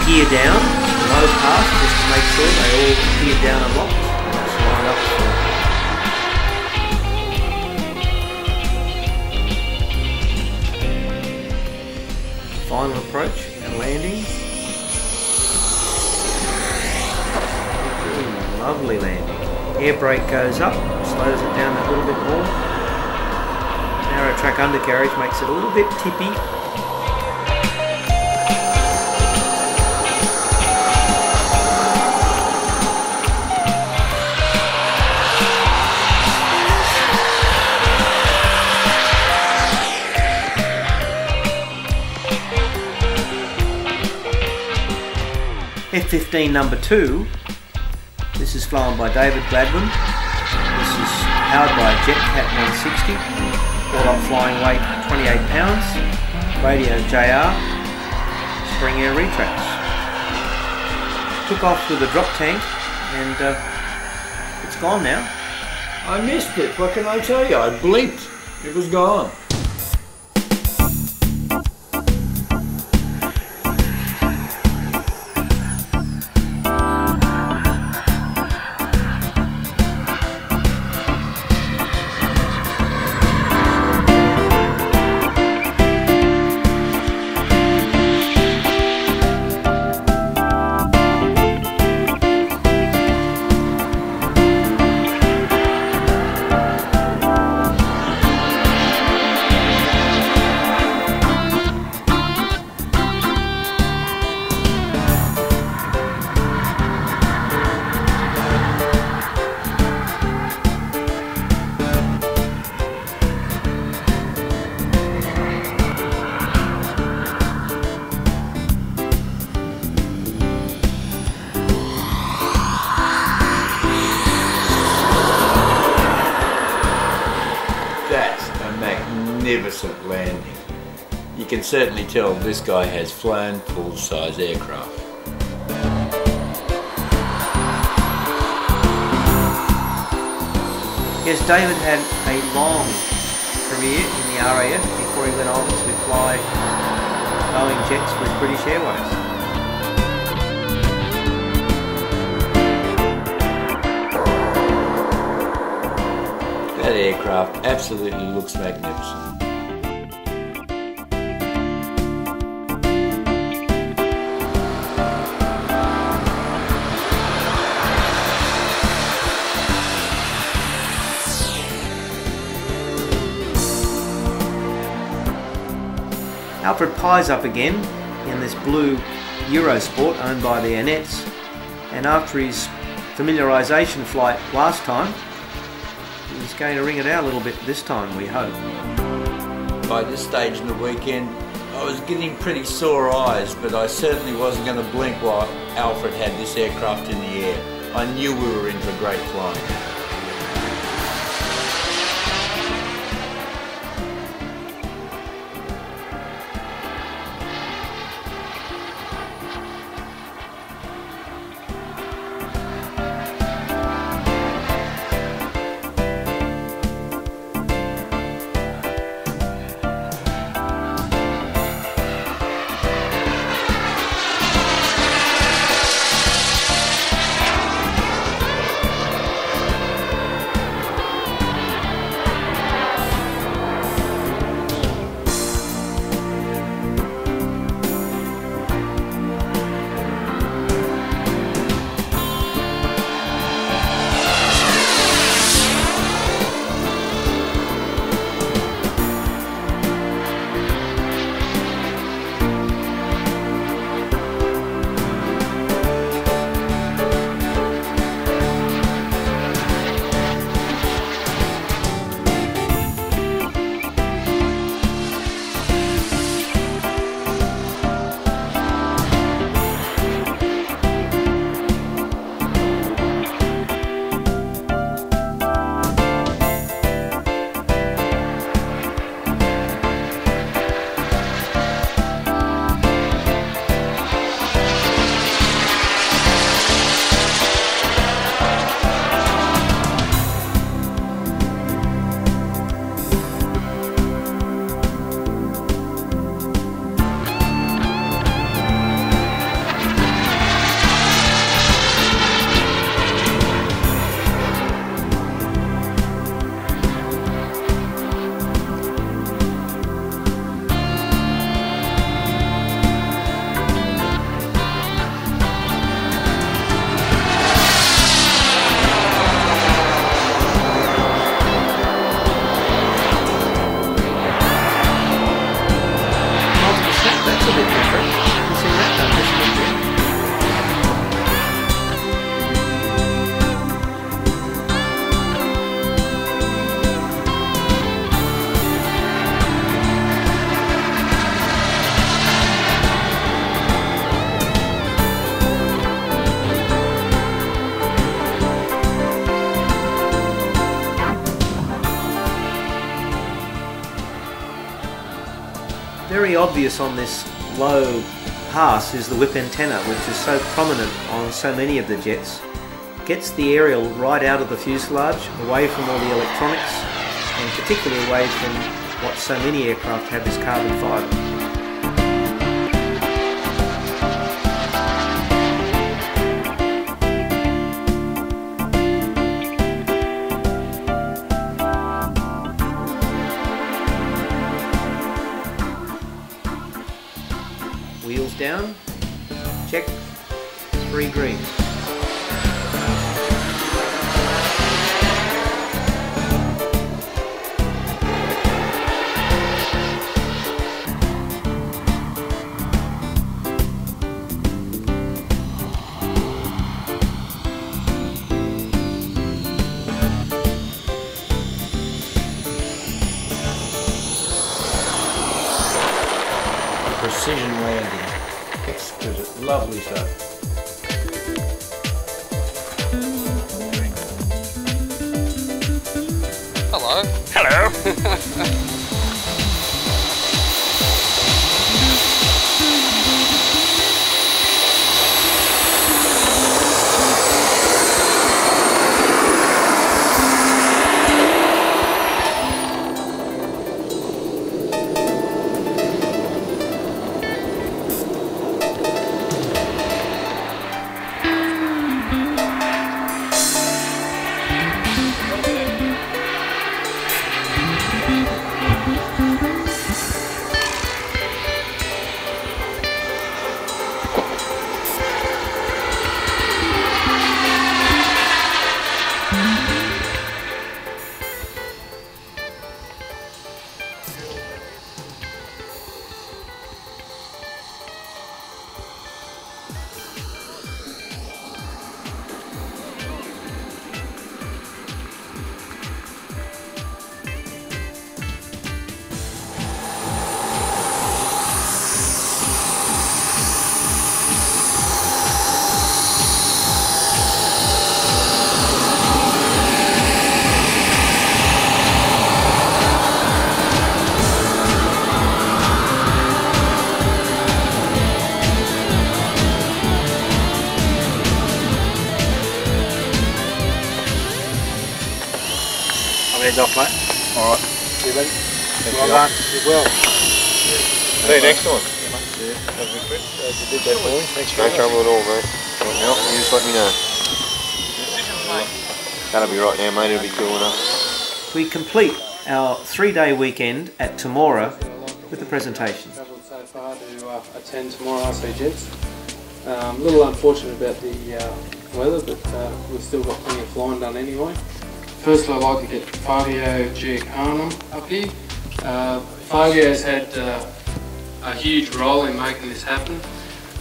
Gear down, low pass, just to make sure they all gear down and locked. Just line up for final approach and landing. Ooh, lovely landing. Air brake goes up, slows it down a little bit more. Narrow track undercarriage makes it a little bit tippy. F-15 number 2, this is flown by David Gladwin. This is powered by a Jetcat 160, all-up flying weight 28 pounds, radio JR, spring air retracts. Took off with a drop tank and it's gone now. I missed it, what can I tell you? I blinked, it was gone. Magnificent landing. You can certainly tell this guy has flown full-size aircraft. Yes, David had a long career in the RAF before he went on to fly Boeing jets with British Airways. That aircraft absolutely looks magnificent. Alfred Pye's up again, in this blue Eurosport owned by the Annets, and after his familiarisation flight last time, he's going to ring it out a little bit this time, we hope. By this stage in the weekend, I was getting pretty sore eyes, but I certainly wasn't going to blink while Alfred had this aircraft in the air. I knew we were in for great flying. Very obvious on this low pass is the whip antenna, which is so prominent on so many of the jets. Gets the aerial right out of the fuselage, away from all the electronics, and particularly away from what so many aircraft have, is carbon fibre. Wheels down, check, 3 greens. Precision landing. Exquisite. Lovely stuff. Hello. Hello. heads off, mate. Alright. You ready? Well done. You're well. See you next time. You did that for me. Thanks No trouble at all, mate. Want help, you just let me know. That'll be right now, mate. It'll be cool enough. We complete our 3-day weekend at Temora with the presentation. Travelled so far to attend Temora RC Jets. A little unfortunate about the weather, but we've still got plenty of flying done anyway. Firstly, I'd like to get Fabio Giacomo up here. Fabio's had a huge role in making this happen.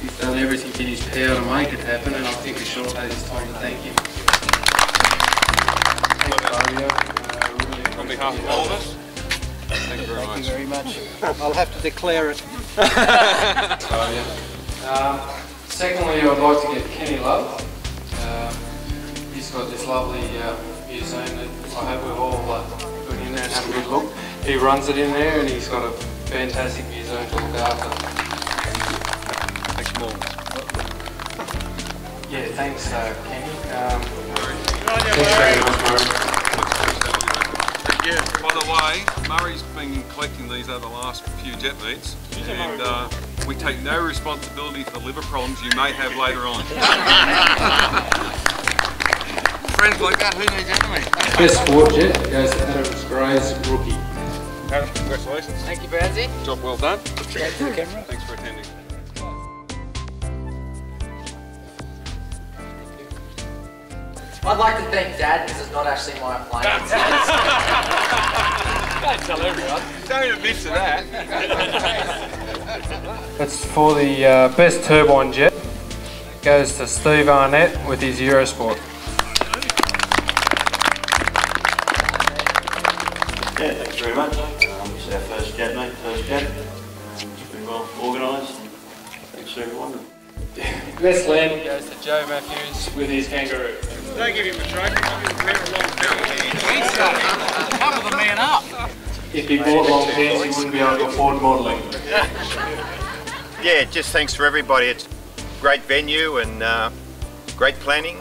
He's done everything in his power to make it happen, and I think we should take this time to thank him. Thanks, Fabio. On behalf of all of us, thank you very much. Thank you very much. I'll have to declare it. Secondly, I'd like to get Kenny Love. He's got this lovely museum that I hope we've all put in there and have a good look. He runs it in there and he's got a fantastic museum to look after. Thanks, Paul. Yeah, thanks Kenny. Yeah, by the way, Murray's been collecting these over the last few jet meets, and we take no responsibility for the liver problems you may have later on. Friends like that, who needs enemies? Best sport jet goes to Adam Gray's rookie. Adam, congratulations. Thank you, Brandsy. Job well done. Straight to the camera. Thanks for attending. I'd like to thank Dad because it's not actually my plane. Don't tell everyone. Don't even admit to that. That's for the best turbine jet. Goes to Steve Arnett with his Eurosport. Yeah, thanks very much. This is our first jet, mate. First jet. It's been well organised. Thanks to everyone. Best landing goes to Joe Matthews with his Kangaroo. Don't give him a trophy, give him a pair of long pants. Cover the man up. If he bought long pants, he wouldn't be able to afford modelling. Yeah, just thanks to everybody. It's a great venue and great planning,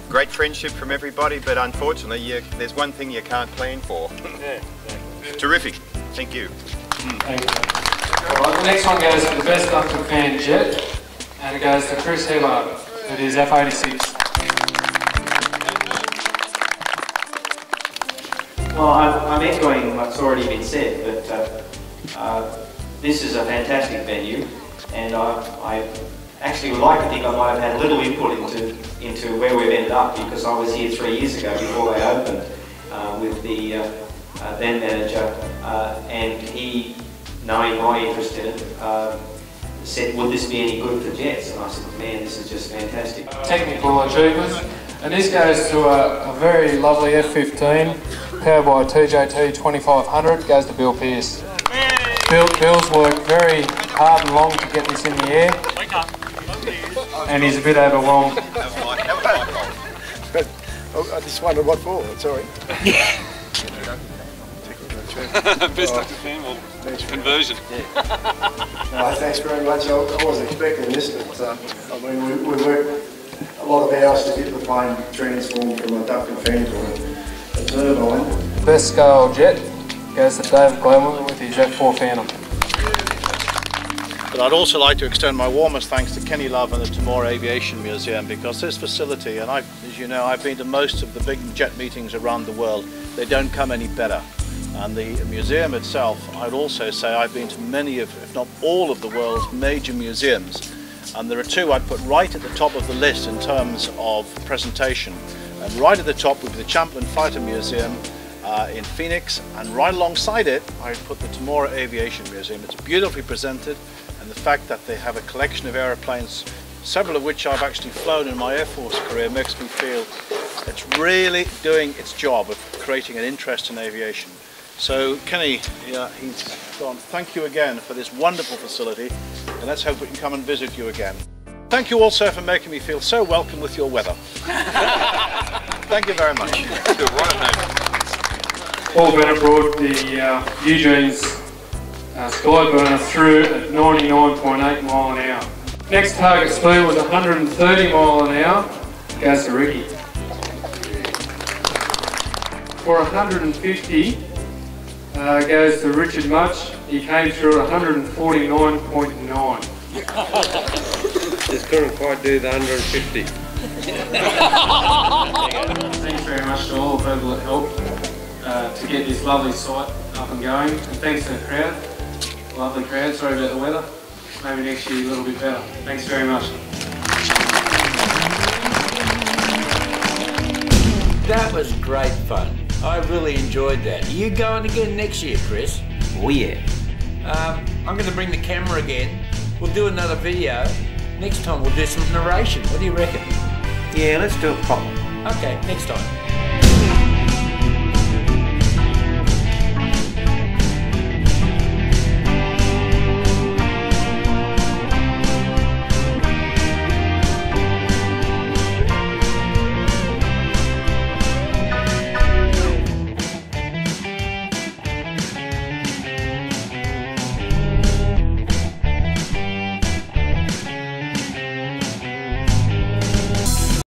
great friendship from everybody, but unfortunately there's one thing you can't plan for. Terrific. Thank you. Thank you. Alright, the next one goes to the best Uncle Fan jet, and it goes to Chris Hebbard with his F86. Well, I'm echoing what's already been said, but this is a fantastic venue, and I actually would like to think I might have had a little input into where we've ended up, because I was here 3 years ago before they opened with the then manager, and he, knowing my interest in it, said, would this be any good for jets? And I said, man, this is just fantastic. Technical achievements, and this goes to a very lovely F-15 powered by a TJT 2500, goes to Bill Pearce. Bill's worked very hard and long to get this in the air, and he's a bit overwhelmed. I just wondered what for, sorry. Best Dr. Fan, well, conversion. Thanks very much. I wasn't expecting this, but I mean, we worked a lot of hours to get the plane transformed from a duck and fan to a turbine. Best scale jet goes to David Glenwood with his F4 Phantom. But I'd also like to extend my warmest thanks to Kenny Love and the Temora Aviation Museum, because this facility, and as you know, I've been to most of the big jet meetings around the world, they don't come any better. And the museum itself, I'd also say I've been to many of, if not all of the world's major museums, and there are two I'd put right at the top of the list in terms of presentation. And right at the top would be the Champlain Fighter Museum in Phoenix, and right alongside it I'd put the Temora Aviation Museum. It's beautifully presented, and the fact that they have a collection of aeroplanes, several of which I've actually flown in my Air Force career, makes me feel it's really doing its job of creating an interest in aviation. So Kenny, he's gone. Thank you again for this wonderful facility, and let's hope we can come and visit you again. Thank you also for making me feel so welcome with your weather. Thank you very much. Paul Bennett brought the Eugene's Skyburner through at 99.8 mile an hour. Next target speed was 130 mile an hour, goes to Ricky. for 150 goes to Richard Mudge. He came through at 149.9. Just couldn't quite do the 150. Thanks very much to all the people that helped to get this lovely site up and going. And thanks to the crowd. Lovely crowd. Sorry about the weather. Maybe next year a little bit better. Thanks very much. That was great fun. I really enjoyed that. Are you going again next year, Chris? Oh yeah. I'm going to bring the camera again. We'll do another video. Next time we'll do some narration. What do you reckon? Yeah, let's do it proper. Okay, next time.